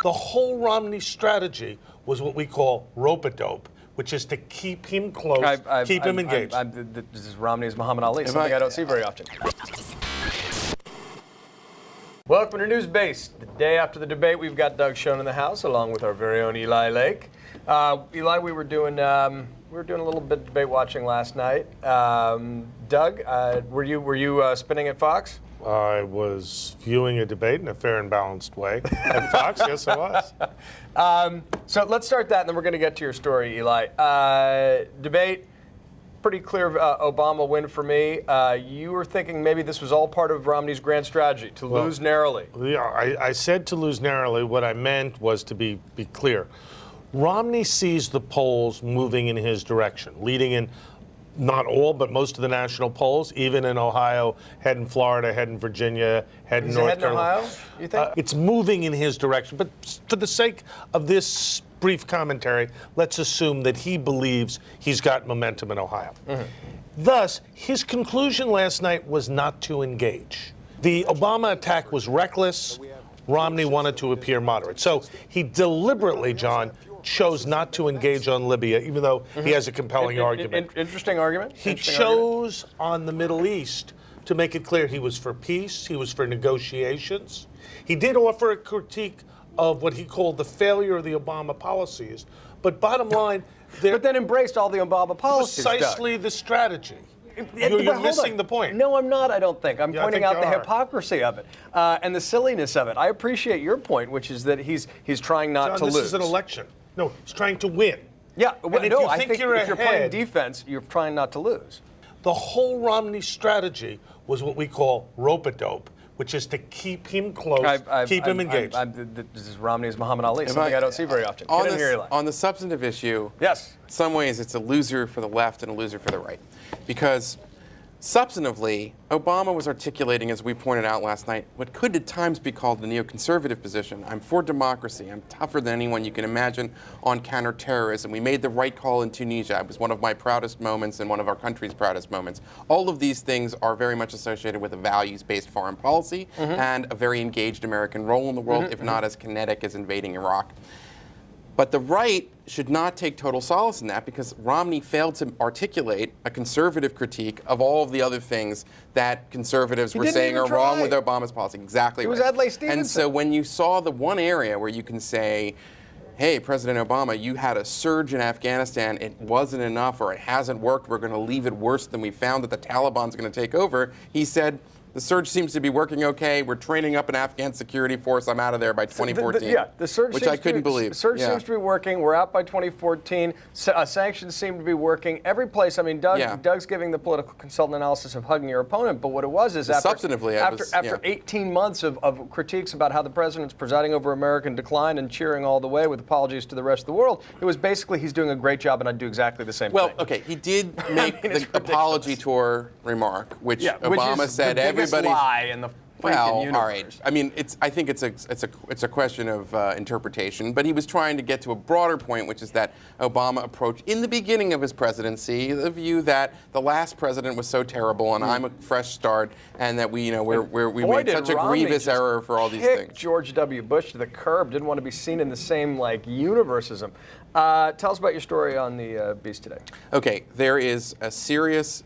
The whole Romney strategy was what we call rope-a-dope, which is to keep him close, keep him engaged. This is Romney's Muhammad Ali, something I don't see very often. Welcome to News Base. The day after the debate, we've got Doug Shrum in the house, along with our very own Eli Lake. Eli, we were doing a little bit of debate watching last night. Doug, were you spinning at Fox? I was viewing a debate in a fair and balanced way. At Fox, yes, I was. So let's start that, and then we're going to get to your story, Eli. Debate, pretty clear Obama win for me. You were thinking maybe this was all part of Romney's grand strategy, to lose narrowly. Yeah, I said to lose narrowly. What I meant was to be clear. Romney sees the polls moving in his direction, leading in not all, but most of the national polls, even in Ohio, head in Florida, head in Virginia, head in North Carolina. Ohio, you think? It's moving in his direction. But for the sake of this brief commentary, let's assume that he believes he's got momentum in Ohio. Mm-hmm. Thus, his conclusion last night was not to engage. The Obama attack was reckless. Romney wanted to appear moderate. So he deliberately, John, chose not to engage on Libya, even though he has a compelling argument. Interesting argument. He chose on the Middle East to make it clear he was for peace, he was for negotiations. He did offer a critique of what he called the failure of the Obama policies, but bottom line, but then embraced all the Obama policies. Precisely the strategy. You're missing the point. No, I'm not, I don't think. I'm pointing out the hypocrisy of it and the silliness of it. I appreciate your point, which is that he's trying not to lose. This is an election. No, he's trying to win. Yeah, and I think if you're playing defense, you're trying not to lose. The whole Romney strategy was what we call rope-a-dope, which is to keep him close, keep him engaged. This is Romney's Muhammad Ali, something I don't see very often. On the substantive issue, yes. In some ways it's a loser for the left and a loser for the right. Because substantively, Obama was articulating, as we pointed out last night, what could at times be called the neoconservative position. I'm for democracy. I'm tougher than anyone you can imagine on counterterrorism. We made the right call in Tunisia. It was one of my proudest moments and one of our country's proudest moments. All of these things are very much associated with a values-based foreign policy and a very engaged American role in the world, if not as kinetic as invading Iraq. But the right should not take total solace in that, because Romney failed to articulate a conservative critique of all of the other things that conservatives were saying are wrong with Obama's policy. Exactly right. It was Adlai Stevenson. And so when you saw the one area where you can say, hey, President Obama, you had a surge in Afghanistan, it wasn't enough, or it hasn't worked, we're going to leave it worse than we found, that the Taliban's going to take over, he said, the surge seems to be working okay. We're training up an Afghan security force. I'm out of there by 2014. The surge which I couldn't believe. The surge seems to be working. We're out by 2014. Sanctions seem to be working. Every place. I mean, Doug's giving the political consultant analysis of hugging your opponent, but what it was is after 18 months of critiques about how the president's presiding over American decline and cheering all the way with apologies to the rest of the world, it was basically he's doing a great job and I'd do exactly the same thing. Well, okay, he did make the apology tour remark, which Obama said everybody. Lie in the universe. All right. I mean, I think it's a question of interpretation. But he was trying to get to a broader point, which is that Obama approached in the beginning of his presidency the view that the last president was so terrible, and I'm a fresh start, and that we made such a grievous error for all these things. George W. Bush to the curb. Didn't want to be seen in the same universe as him. Tell us about your story on the Beast today. Okay, there is a serious.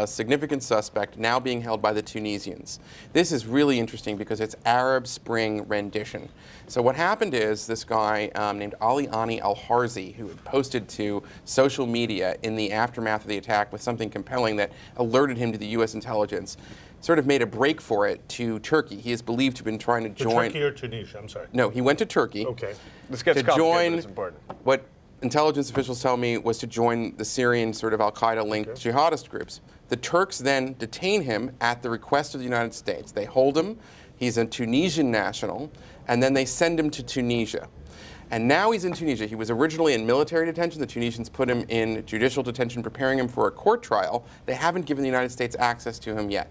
Significant suspect now being held by the Tunisians. This is really interesting because it's Arab Spring rendition. So what happened is this guy named Ali Ani Al-Harzi, who had posted to social media in the aftermath of the attack with something compelling that alerted him to the U.S. intelligence, sort of made a break for it to Turkey. He is believed to have been trying to join... Turkey or Tunisia? I'm sorry. No, he went to Turkey. Okay. This gets complicated, but it's important. What intelligence officials tell me was to join the Syrian sort of al-Qaeda-linked jihadist groups. The Turks then detain him at the request of the United States. They hold him. He's a Tunisian national, and then they send him to Tunisia. And now he's in Tunisia. He was originally in military detention. The Tunisians put him in judicial detention, preparing him for a court trial. They haven't given the United States access to him yet.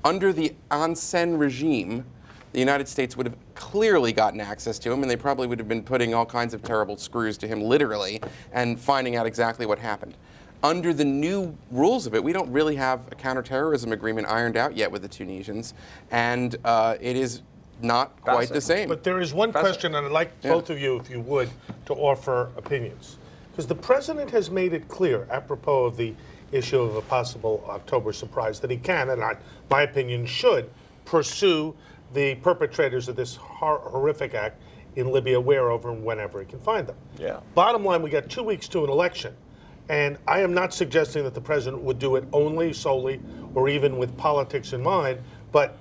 Under the Ansen regime, the United States would have clearly gotten access to him, and they probably would have been putting all kinds of terrible screws to him, literally, and finding out exactly what happened. Under the new rules of it, we don't really have a counterterrorism agreement ironed out yet with the Tunisians, and it is not quite the same. But there is one question, and I'd like both of you, if you would, to offer opinions. Because the president has made it clear, apropos of the issue of a possible October surprise, that he can, and my opinion should, pursue the perpetrators of this horrific act in Libya wherever and whenever he can find them. Yeah. Bottom line, we got 2 weeks to an election. And I am not suggesting that the president would do it solely, or even with politics in mind, but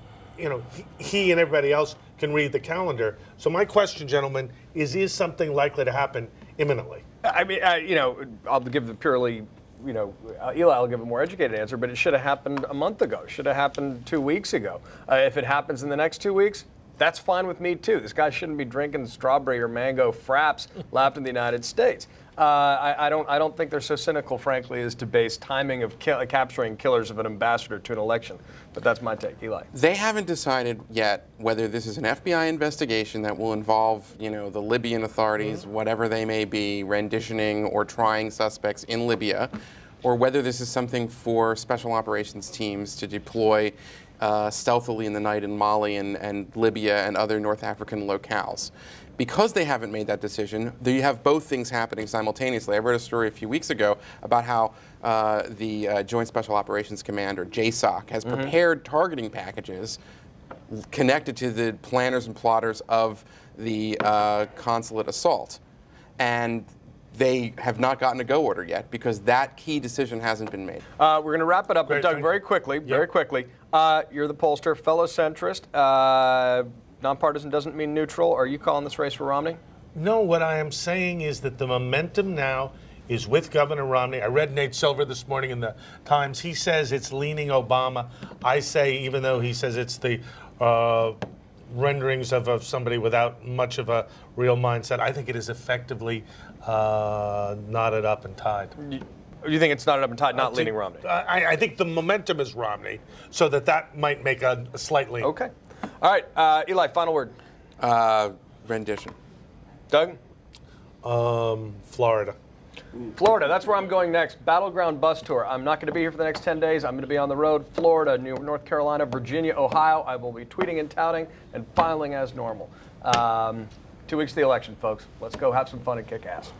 he and everybody else can read the calendar. So my question, gentlemen, is something likely to happen imminently? I mean, I'll give the purely, Eli will give a more educated answer, but it should have happened a month ago. It should have happened 2 weeks ago. If it happens in the next 2 weeks, that's fine with me too. This guy shouldn't be drinking strawberry or mango fraps left in the United States. I don't think they're so cynical, frankly, as to base timing of capturing killers of an ambassador to an election. But that's my take, Eli. They haven't decided yet whether this is an FBI investigation that will involve, the Libyan authorities, whatever they may be, renditioning or trying suspects in Libya, or whether this is something for special operations teams to deploy stealthily in the night in Mali and Libya and other North African locales. Because they haven't made that decision, you have both things happening simultaneously. I read a story a few weeks ago about how the Joint Special Operations Command, or JSOC, has prepared targeting packages connected to the planners and plotters of the consulate assault. And they have not gotten a go order yet because that key decision hasn't been made. We're going to wrap it up, but Doug, very quickly. You're the pollster, fellow centrist. Nonpartisan doesn't mean neutral. Are you calling this race for Romney? No, what I am saying is that the momentum now is with Governor Romney. I read Nate Silver this morning in the Times. He says it's leaning Obama. I say, even though he says it's the renderings of somebody without much of a real mindset, I think it is effectively knotted up and tied. You think it's knotted up and tied, not leaning Romney? I think the momentum is Romney, so that might make a slight lean. Okay. All right, Eli, final word. Rendition. Doug? Florida. Florida, that's where I'm going next. Battleground bus tour. I'm not going to be here for the next 10 days. I'm going to be on the road. Florida, North Carolina, Virginia, Ohio. I will be tweeting and touting and filing as normal. 2 weeks to the election, folks. Let's go have some fun and kick ass.